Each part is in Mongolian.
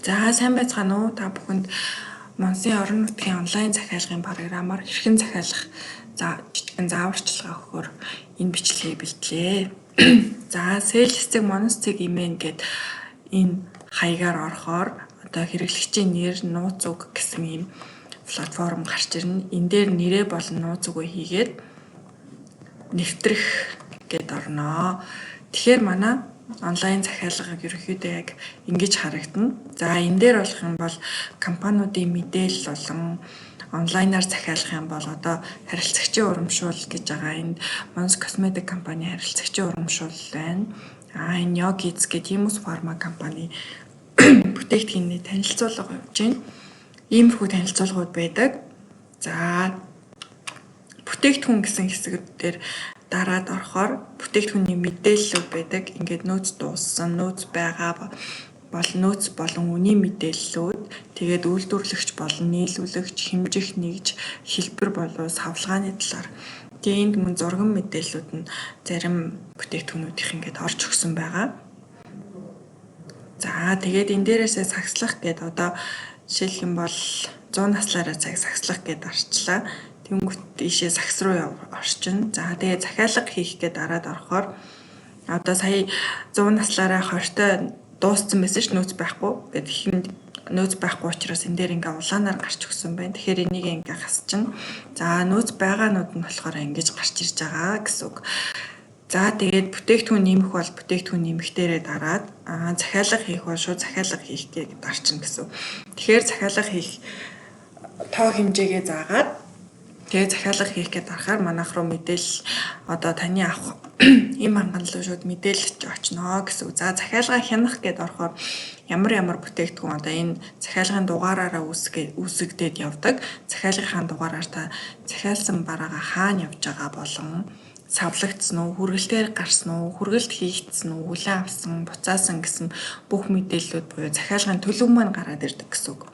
За сайн байцгаана уу? Та бүхэнд Монсын орон нутгийн онлайн захиалгын програмаар хэрхэн захиалах жижигхэн зааварчилгаа өгөхөөр энэ бичлэгийг бэлтлээ. За sales цэг Monos цэг email гээд энэ хаягаар орохоор одоо хэрэглэгчийн нэр, нууц үг гэсэн ийм платформ гарч ирнэ. Энэ дээр нэрээ болон нууц үгээ хийгээд нэвтрэх гээд орноо. Тэгэхээр манай онлайн захиалга ерөнхийдөө яг ингэж харагдана. За энэ дээр болох юм бол компаниудын мэдээлэл болон онлайнаар захиалах юм бол одоо харилцагчийн урамшуул гэж байгаа. Энд Monos Cosmetic компани харилцагчийн урамшуул байна. Энэ Yogiz гэдэг Imus Pharma компани бүтээгдэхүүний танилцуулга явуулж байна. Иймэрхүү танилцуулгууд байдаг. За бүтээгдэхүүн гэсэн хэсгүүд дээр дараад орохоор бүтээгдэхүүний мэдээллүүд байдаг. Ингээд нөөц дууссан, нөөц байгаа нөөц болон үнийн мэдээллүүд, тэгээд үйлдвэрлэгч болон нийлүүлэгч, хэмжих нэгж, хэлбэр болон савлгааны талаар. Тэгээд энд мөн зурган мэдээллүүд нь зарим бүтээгдэхүүнүүдийнх ингээд орж өгсөн байгаа. За тэгээд энэ дээрээсээ сагслах гэдэг одоо жишээлх юм бол 100 наслаараа цаг сагслах гэдээ арчлаа. Тэнгүүт ийшээ сагс руу орчин. За тэгээд захиалга хийх гээд дараад орохоор одоо сая 100 наслаараа хортой дууссан байсан ш нөөц байхгүй. Гэт ихэнд нөөц байхгүй учраас энэ дээр ингээ улаанаар гарч өгсөн байна. Тэгэхээр энийг ингээ хасчин. За нөөц байгаанууд нь болохоор ингэж гарч ирж байгаа гэсэн үг. За тэгээд бүтээгдэхүүн нэмэх бол бүтээгдэхүүн нэмэхтээрээ дараад захиалга хийх бол шууд захиалга хийх гээд дарчин гэсэн. Тэгэхээр захиалга хийх тоо хэмжээгээ заагаад тэгээд захиалга хийх гээд дарахаар манайх руу мэдээлэл одоо таны авах им ханган руу шууд мэдээлэлч очно гэсэн. За захиалга хянах гээд орохоор ямар бүтээгдэхүүн одоо энэ захиалгын дугаараараа үүсгдээд явдаг. Захиалгынхаа дугаараар та захиалсан бараагаа хаана явж байгаа болон савлагдсан уу, хүргэлтээр гарсан уу, хүргэлт хийгдсэн үү, хүлээн авсан, буцаасан гэсэн бүх мэдээллүүд буюу захиалгын төлөв маань гараад ирдэг гэсэн үг.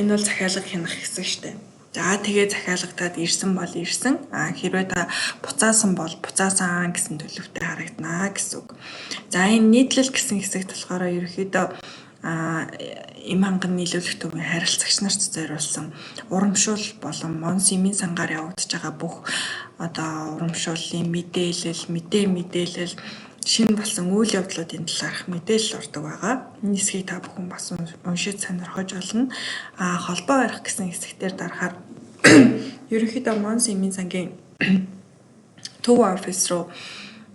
Энэ бол захиалга хянах хэсэг штэ. За тэгээд захиалгатад ирсэн бол ирсэн. Хэрвээ та буцаасан бол буцаасан гэсэн төлөвтэй харагдана гэсэн үг. За энэ нийтлэл гэсэн хэсэгт болохоор ерөөхдөө им ханган нийлүүлэх төвийн харилцагч нарт зориулсан урамшуул болон Monos эмийн сангаар явагдаж байгаа бүх одоо урамшууллын мэдээлэл шинэ болсон үйл явдлуудын талаарх мэдээлэл ордог байгаа. Энэ хэсгийг та бүхэн бас уншиж сонирхож болно. Холбоо барих гэсэн хэсгээр дарахаар ерөнхийдөө Monos эмийн сангийн төв офис руу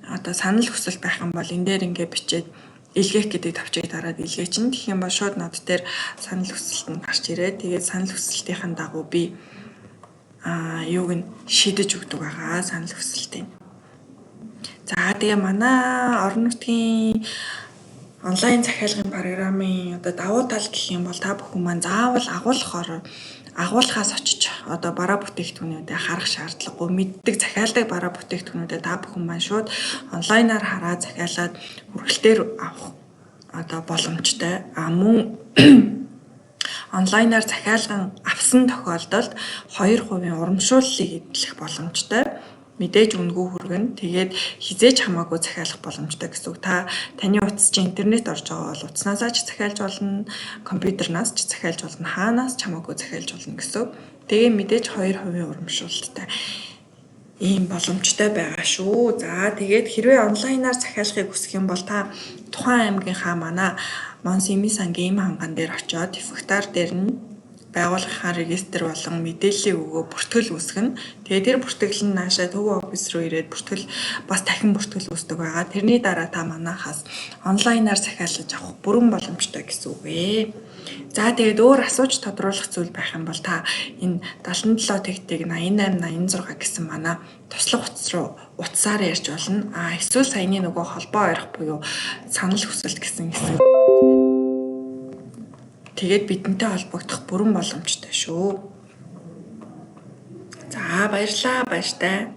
одоо санал хүсэл байх юм бол энэ дээр ингээ бичээд илгээх гэдэг тавчийг дараад илгээ чинь. Тэгэх юм бол шууд нод дээр санал хүсэлт нь гарч ирээд тэгээд санал хүсэлтийн дагуу би юуг нь шийдэж өгдөг байгаа санал хүсэлтийн. За тэгээ манай орон нутгийн онлайн захиалгын програмын одоо давуу тал гэх юм бол та бүхэн маань заавал агуулгаас очиж одоо бараа бүтээгдэхүүнүүдээ харах шаардлагагүй, мэддэг захиалдаг бараа бүтээгдэхүүнүүдээ та бүхэн маань шууд онлайнаар хараад захиалаад хүргэлтээр авах одоо боломжтой. Мөн онлайнаар захиалган авсан тохиолдолд 2% урамшууллыг эдлэх боломжтой. Мэдээж үнэгүй хүргэн. Тэгээд хизээж хамаагүй захиалах боломжтой гэсэн үг. Таны утас чи интернет орж байгаа бол утаснасаа ч захиалж болно, компьютернаас ч захиалж болно, хаанаас ч хамаагүй захиалж болно гэсэн үг. Тэгээ мэдээж 2% урамшуулттай ийм боломжтой байгаа шүү. За тэгээд хэрвээ онлайнаар захиалахыг хүсэх юм бол та тухайн аймгийнхаа манай Monos эмийн сангийн им ханган дээр очиод Effectar дээр нь байгууллагынхаа регистр болон мэдээллийн өгөө бүртгэл үүсгэн. Тэгээд тэр бүртгэл нь наашаа төв офис руу ирээд бүртгэл бас дахин бүртгэл үүсдэг байгаа. Тэрний дараа та манайхаас онлайнаар захиалж авах бүрэн боломжтой гэсэн үг ээ. За тэгээд өөр асууж тодруулах зүйл байх юм бол та энэ 77 тэгтэг 88 86 гэсэн манай туслах утсаар ярьж болно. Эсвэл саяны нөгөө холбоо барих буюу санал хүсэлт гэсэн хэсэг. Тэгээд бидэнтэй холбогдох бүрэн боломжтой шүү. За баярлалаа баяртай.